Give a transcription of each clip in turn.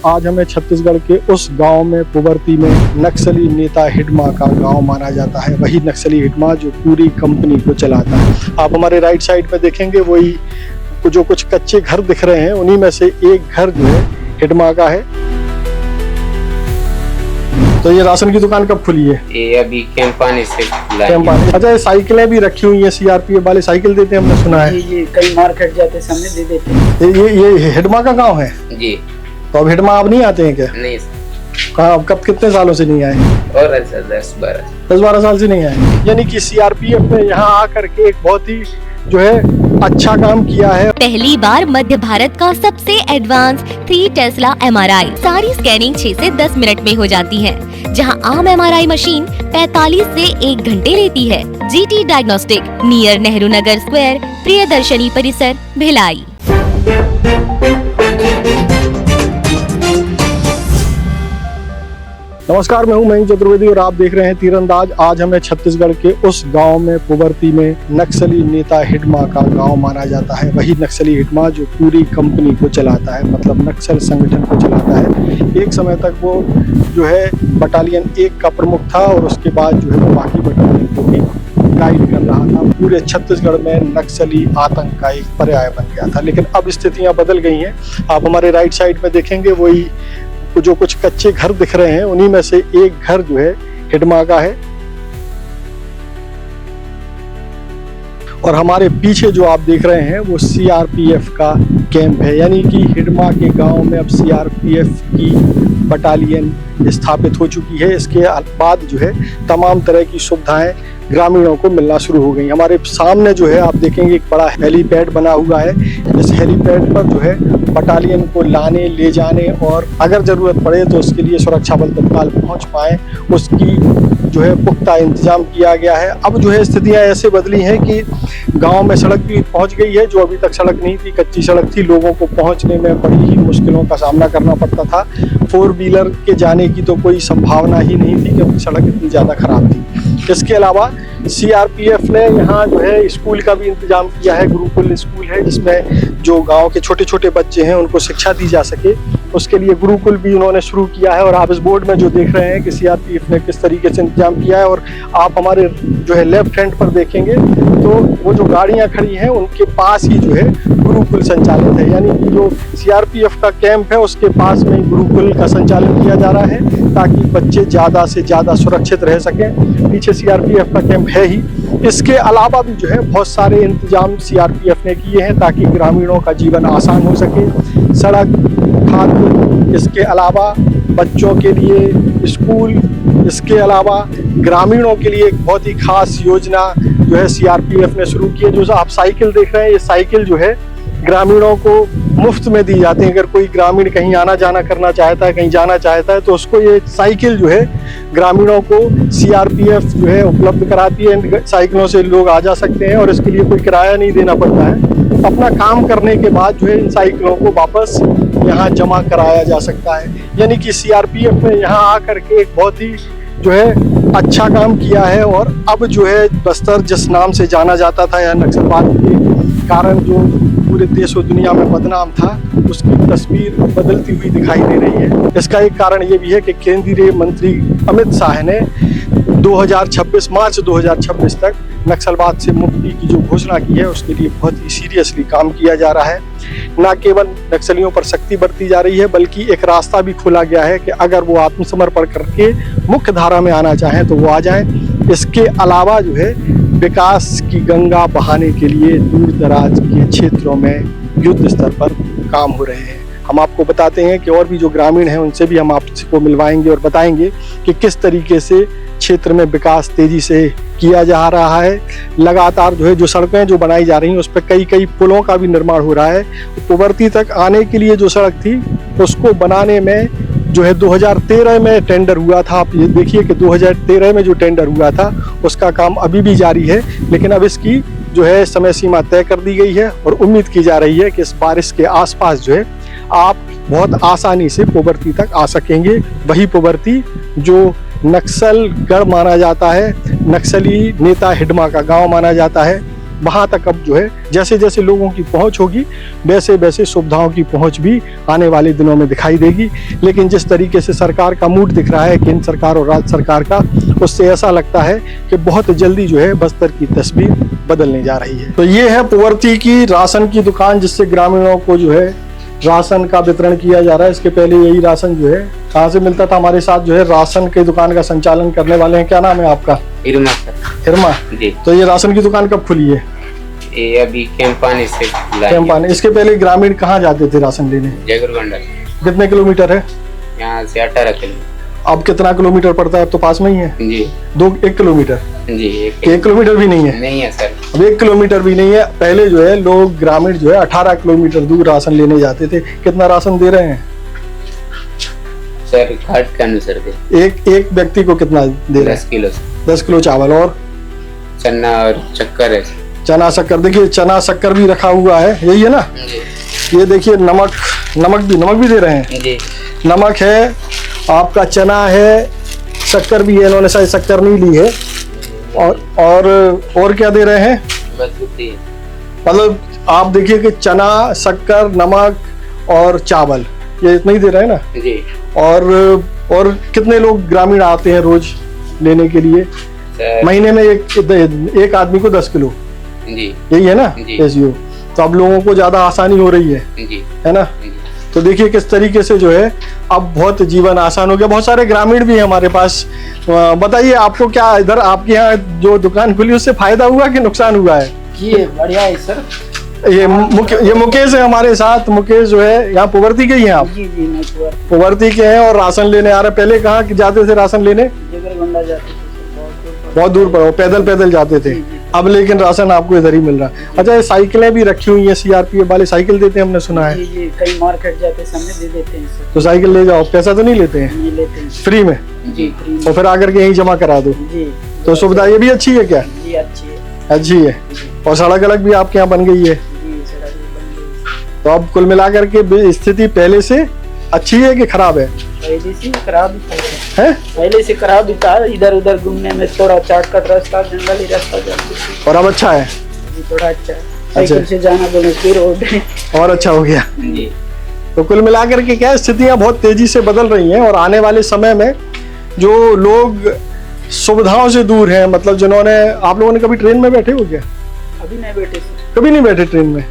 आज हमें छत्तीसगढ़ के उस गांव में पुबरती में नक्सली नेता हिडमा का गांव माना जाता है। वही नक्सली हिडमा जो पूरी कंपनी को चलाता है। आप हमारे राइट साइड में देखेंगे वही जो कुछ कच्चे घर दिख रहे हैं, उन्हीं में से एक घर जो है हिडमा का है। तो ये राशन की दुकान कब खुली है? ये अभी कैंपानी से अच्छा, ये साइकिलें भी रखी हुई हैं, सीआरपीएफ वाले साइकिल देते हैं, हमने सुना है। ये कई मार्केट जाते समय दे देते हैं। ये हिडमा का गांव है जी। तो अब हिडमा आप नहीं आते हैं क्या? नहीं। कहाँ, कब, कितने सालों से नहीं आए? और 10-12 साल से नहीं आए। यानी कि सीआरपीएफ ने यहाँ आकर के एक बहुत ही जो है अच्छा काम किया है। पहली बार मध्य भारत का सबसे एडवांस 3 टेस्ला MRI। सारी स्कैनिंग 6 से 10 मिनट में हो जाती है, जहां आम MRI मशीन 45 से 1 घंटे लेती है। GT diagnostic, near Nehru Nagar square, Priyadarshini परिसर, भिलाई। नमस्कार, मैं हूं मयंक चतुर्वेदी और आप देख रहे हैं तीरंदाज। आज हमें छत्तीसगढ़ के उस गांव में पुबरती में नक्सली नेता हिडमा का गांव माना जाता है। वही नक्सली हिडमा जो पूरी कंपनी को चलाता है, मतलब नक्सल संगठन को चलाता है। एक समय तक वो जो है बटालियन 1 का प्रमुख था और उसके बाद जो है वो बाकी बटालियन को भी गाइड कर रहा था। पूरे छत्तीसगढ़ में नक्सली आतंक का एक पर्याय बन गया था। लेकिन अब स्थितियां बदल गई हैं। आप हमारे राइट साइड में देखेंगे वही जो कुछ कच्चे घर दिख रहे हैं, उन्हीं में से एक घर जो है हिडमा का है। और हमारे पीछे जो आप देख रहे हैं वो सीआरपीएफ का कैंप है। यानी कि हिडमा के गांव में अब सीआरपीएफ की बटालियन स्थापित हो चुकी है। इसके बाद जो है तमाम तरह की सुविधाएं ग्रामीणों को मिलना शुरू हो गई। हमारे सामने जो है आप देखेंगे एक बड़ा हेलीपैड बना हुआ है। इस हेलीपैड पर जो है बटालियन को लाने ले जाने और अगर जरूरत पड़े तो उसके लिए सुरक्षा बल तत्काल पहुंच पाए, उसकी जो है पुख्ता इंतजाम किया गया है। अब जो है स्थितियां ऐसे बदली हैं कि गांव में सड़क भी पहुंच गई है, जो अभी तक सड़क नहीं थी, कच्ची सड़क थी। लोगों को पहुंचने में बड़ी ही मुश्किलों का सामना करना पड़ता था। 4 व्हीलर के जाने की तो कोई संभावना ही नहीं थी क्योंकि सड़क इतनी ज़्यादा खराब थी। इसके अलावा सीआरपीएफ ने यहाँ जो है स्कूल का भी इंतजाम किया है। गुरुकुल स्कूल है जिसमें जो गांव के छोटे छोटे बच्चे हैं उनको शिक्षा दी जा सके, उसके लिए गुरुकुल भी उन्होंने शुरू किया है। और आप इस बोर्ड में जो देख रहे हैं कि सीआरपीएफ ने किस तरीके से इंतजाम किया है, और आप हमारे जो है लेफ्ट हैंड पर देखेंगे तो वो जो गाड़ियां खड़ी हैं उनके पास ही जो है गुरुकुल संचालित है। यानी कि जो सीआरपीएफ का कैंप है उसके पास में गुरुकुल का संचालन किया जा रहा है ताकि बच्चे ज़्यादा से ज़्यादा सुरक्षित रह सकें। पीछे सीआरपीएफ का कैंप है ही। इसके अलावा भी जो है बहुत सारे इंतजाम सीआरपीएफ ने किए हैं ताकि ग्रामीणों का जीवन आसान हो सके। सड़क, खाद्य, इसके अलावा बच्चों के लिए स्कूल, इसके अलावा ग्रामीणों के लिए एक बहुत ही खास योजना जो है सीआरपीएफ ने शुरू की है। जो आप साइकिल देख रहे हैं, ये साइकिल जो है ग्रामीणों को मुफ्त में दी जाती है। अगर कोई ग्रामीण कहीं आना जाना करना चाहता है, कहीं जाना चाहता है, तो उसको ये साइकिल जो है ग्रामीणों को सीआरपीएफ जो है उपलब्ध कराती है। इन साइकिलों से लोग आ जा सकते हैं और इसके लिए कोई किराया नहीं देना पड़ता है। अपना काम करने के बाद जो है इन साइकिलों को वापस यहाँ जमा कराया जा सकता है। यानी कि सीआरपीएफ ने यहाँ आकर के एक बहुत ही जो है अच्छा काम किया है। और अब जो है बस्तर जिस नाम से जाना जाता था या नक्सलवाद के कारण जो पूरे देश और दुनिया में बदनाम था, उसकी तस्वीर बदलती हुई दिखाई दे रही है। इसका एक कारण ये भी है कि केंद्रीय मंत्री अमित शाह ने 2026 मार्च 2026 तक नक्सलवाद से मुक्ति की जो घोषणा की है उसके लिए बहुत ही सीरियसली काम किया जा रहा है। न केवल नक्सलियों पर सख्ती बरती जा रही है बल्कि एक रास्ता भी खोला गया है कि अगर वो आत्मसमर्पण करके मुख्य धारा में आना चाहें तो वो आ जाएं। इसके अलावा जो है विकास की गंगा बहाने के लिए दूर दराज के क्षेत्रों में युद्ध स्तर पर काम हो रहे हैं। हम आपको बताते हैं कि और भी जो ग्रामीण हैं उनसे भी हम आपको मिलवाएंगे और बताएंगे कि किस तरीके से क्षेत्र में विकास तेजी से किया जा रहा है। लगातार जो है जो सड़कें जो बनाई जा रही हैं उस पर कई पुलों का भी निर्माण हो रहा है। पुबरती तक आने के लिए जो सड़क थी उसको बनाने में जो है 2013 में टेंडर हुआ था। आप ये देखिए कि 2013 में जो टेंडर हुआ था उसका काम अभी भी जारी है, लेकिन अब इसकी जो है समय सीमा तय कर दी गई है और उम्मीद की जा रही है कि इस बारिश के आसपास जो है आप बहुत आसानी से पुबरती तक आ सकेंगे। वही पुबरती जो नक्सल गढ़ माना जाता है, नक्सली नेता हिडमा का गांव माना जाता है, वहाँ तक अब जो है जैसे जैसे लोगों की पहुँच होगी वैसे वैसे सुविधाओं की पहुँच भी आने वाले दिनों में दिखाई देगी। लेकिन जिस तरीके से सरकार का मूड दिख रहा है केंद्र सरकार और राज्य सरकार का, उससे ऐसा लगता है कि बहुत जल्दी जो है बस्तर की तस्वीर बदलने जा रही है। तो ये है पुवर्ती की राशन की दुकान जिससे ग्रामीणों को जो है राशन का वितरण किया जा रहा है। इसके पहले यही राशन जो है कहाँ से मिलता था। हमारे साथ जो है राशन की दुकान का संचालन करने वाले हैं, क्या नाम है आपका? हिरमा सर। हिरमा जी। तो ये राशन की दुकान कब खुली है? ये अभी कैंपानी से कैंपानी। इसके पहले ग्रामीण कहाँ जाते थे राशन लेने? जगरगंडा। कितने किलोमीटर है यहाँ से 18 किलोमीटर। अब कितना किलोमीटर पड़ता है? अब तो पास में ही है। जी। 1 किलोमीटर? जी। 1 किलोमीटर भी नहीं है? नहीं है सर। अब 1 किलोमीटर भी नहीं है। पहले जो है लोग ग्रामीण जो है 18 किलोमीटर दूर राशन लेने जाते थे। कितना राशन दे रहे हैं सर? घाट के अनुसार दे। एक व्यक्ति को कितना दे रहे हैं? 10 किलो। 10 किलो चावल और चना और शक्कर है। चना शक्कर, देखिए चना शक्कर भी रखा हुआ है, यही है ना? जी। ये देखिए नमक भी दे रहे हैं। जी। नमक है, आपका चना है, शक्कर भी है, इन्होंने शायद शक्कर नहीं ली है। और क्या दे रहे हैं? मजबूती। मतलब आप देखिए कि चना, शक्कर, नमक और चावल, ये इतना ही दे रहे हैं ना? जी। और कितने लोग ग्रामीण आते हैं रोज लेने के लिए? महीने में एक आदमी को 10 किलो। जी। यही है ना जी। रेशियो? तो अब लोगों को ज्यादा आसानी हो रही है। जी। है ना? जी। तो देखिए किस तरीके से जो है अब बहुत जीवन आसान हो गया। बहुत सारे ग्रामीण भी हैं हमारे पास। बताइए आपको क्या इधर आपके यहाँ जो दुकान खुली उससे फायदा हुआ कि नुकसान हुआ है? ये बढ़िया है सर। ये मुकेश है हमारे साथ। मुकेश जो है यहाँ पुवर्ती के ही हैं आप? जी जी, मैं पुवर्ती के हैं और राशन लेने आ रहे। पहले कहाँ जाते थे राशन लेने? जगरगंडा जाते थे, बहुत दूर पर, पैदल जाते थे। अब लेकिन राशन आपको इधर ही मिल रहा है। अच्छा, ये साइकिलें भी रखी हुई हैं, सीआरपीएफ वाले साइकिल देते हैं, हमने सुना है। जी जी, कई मार्केट जाते समय दे देते हैं सर। तो साइकिल ले जाओ, पैसा तो नहीं लेते हैं? नहीं लेते हैं फ्री में? जी, फ्री में। और फिर आकर के यहीं जमा करा दो। जी। तो सुविधा ये भी अच्छी है क्या? जी अच्छी है। अच्छी है। और सड़क अलग भी आपके यहाँ बन गई है? जी, सड़क भी बन गई। तो अब कुल मिलाकर के स्थिति पहले से अच्छी है कि खराब है? पहले से खराब है। पहले से खराब था। इधर उधर घूमने में थोड़ा शॉर्टकट रास्ता, जंगली रास्ता जाते। और अब अच्छा है? जी, थोड़ा अच्छा है। साइकिल से जाना बोले फिर रोड और अच्छा हो गया। जी। तो कुल मिलाकर के क्या स्थितियां बहुत तेजी से बदल रही हैं। और आने वाले समय में जो लोग सुविधाओं से दूर हैं, मतलब जिन्होंने, आप लोगों ने कभी ट्रेन में बैठे हो क्या? अभी नहीं बैठे सर। कभी नहीं बैठे ट्रेन में?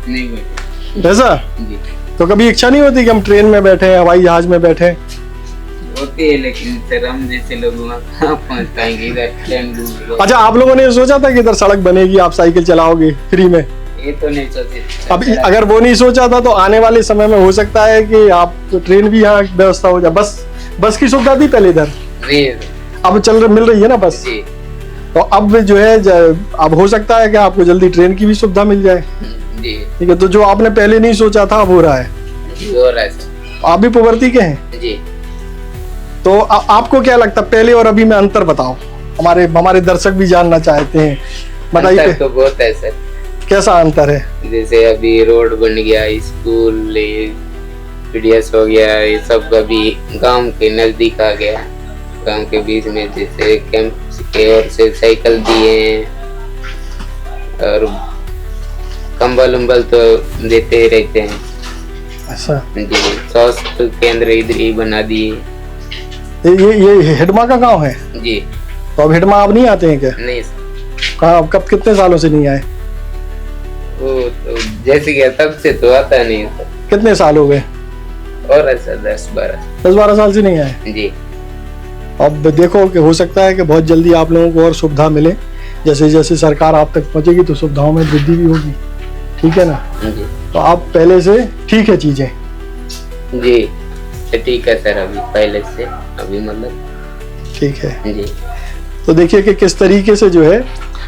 नहीं बैठे। ऐसा? जी। तो कभी इच्छा नहीं होती कि हम ट्रेन में बैठे, हवाई जहाज में बैठे? होती है, लेकिन सर हम जैसे लोग वहाँ कहाँ पहुँच पाएंगे, इधर ट्रेन दूर। अच्छा, आप लोगों ने सोचा था कि इधर सड़क बनेगी, आप साइकिल चलाओगे फ्री में? ये तो नहीं सोचे। अब अगर वो नहीं सोचा था तो आने वाले समय में हो सकता है कि आप ट्रेन भी यहाँ व्यवस्था हो जाए। बस की सुविधा थी पहले इधर, अब मिल रही है ना बस। जी। तो अब जो है अब हो सकता है कि आपको जल्दी ट्रेन की भी सुविधा मिल जाए। जी। ठीक है, तो जो आपने पहले नहीं सोचा था अब हो रहा है। हो रहा है सर। आप भी पुवर्ती के हैं? जी। तो आपको क्या लगता है पहले और अभी में अंतर बताओ, हमारे दर्शक भी जानना चाहते हैं, बताइए। अंतर तो बहुत है सर। कैसा अंतर है? जैसे अभी रोड बन गया, स्कूल, पीडीएस हो गया, ये सब अभी गांव के नजदीक आ गया। गांव के बीच में जैसे कैंप की ओर से साइकिल दिए हैं और कंबल उम्बल तो देते ही रहते हैं। ऐसा? जी। स्वास्थ्य केंद्र इधर ही बना दिए। ये हिडमा का गांव है? जी। तो अब हिडमा आप नहीं आते हैं क्या? नहीं सर। कहाँ, कब, कितने सालों से नहीं आए? वो तो जैसे गया तब से तो आता नहीं सर। कितने साल हो गए? और सर 10-12 साल से नहीं आए? जी। अब देखो कि हो सकता है कि बहुत जल्दी आप लोगों को और सुविधा मिले। जैसे जैसे सरकार आप तक पहुंचेगी तो सुविधाओं में वृद्धि भी होगी। ठीक है ना? जी। तो आप पहले से ठीक है चीजें? जी ठीक है सर, अभी पहले से अभी मतलब ठीक है। जी। तो देखिए कि किस तरीके से जो है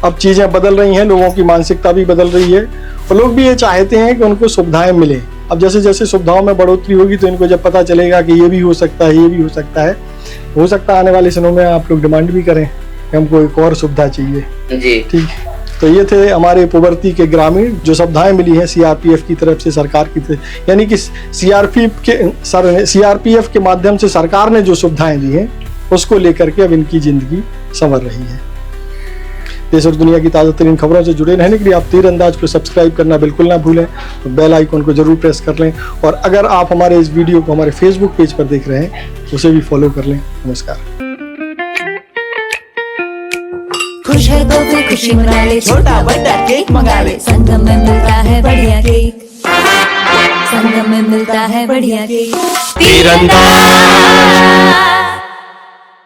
अब चीजें बदल रही हैं, लोगों की मानसिकता भी बदल रही है और लोग भी ये चाहते हैं कि उनको सुविधाएं मिले। अब जैसे जैसे सुविधाओं में बढ़ोतरी होगी तो इनको जब पता चलेगा कि ये भी हो सकता है, ये भी हो सकता है आने वाले दिनों में आप लोग डिमांड भी करें कि हमको एक और सुविधा चाहिए। जी। ठीक। तो ये थे हमारे पुवर्ती के ग्रामीण, जो सुविधाएं मिली हैं सीआरपीएफ की तरफ से, सरकार की तरफ, यानी कि सीआरपीएफ के माध्यम से सरकार ने जो सुविधाएं दी हैं उसको लेकर के अब इनकी जिंदगी संवर रही है। देश और दुनिया की ताज़ा तरीन खबरों से जुड़े रहने के लिए आप तीरंदाज को सब्सक्राइब करना बिल्कुल ना भूलें, तो बेल आइकन को जरूर प्रेस कर लें। और अगर आप हमारे इस वीडियो को हमारे फेसबुक पेज पर देख रहे हैं उसे भी फॉलो कर लें। नमस्कार। खुश है तो फिर खुशी मना ले, छोटा बड़ा केक मंगा ले, संगम में मिलता है बढ़िया केक, संगम में मिलता है बढ़िया केक। तीरंदाज।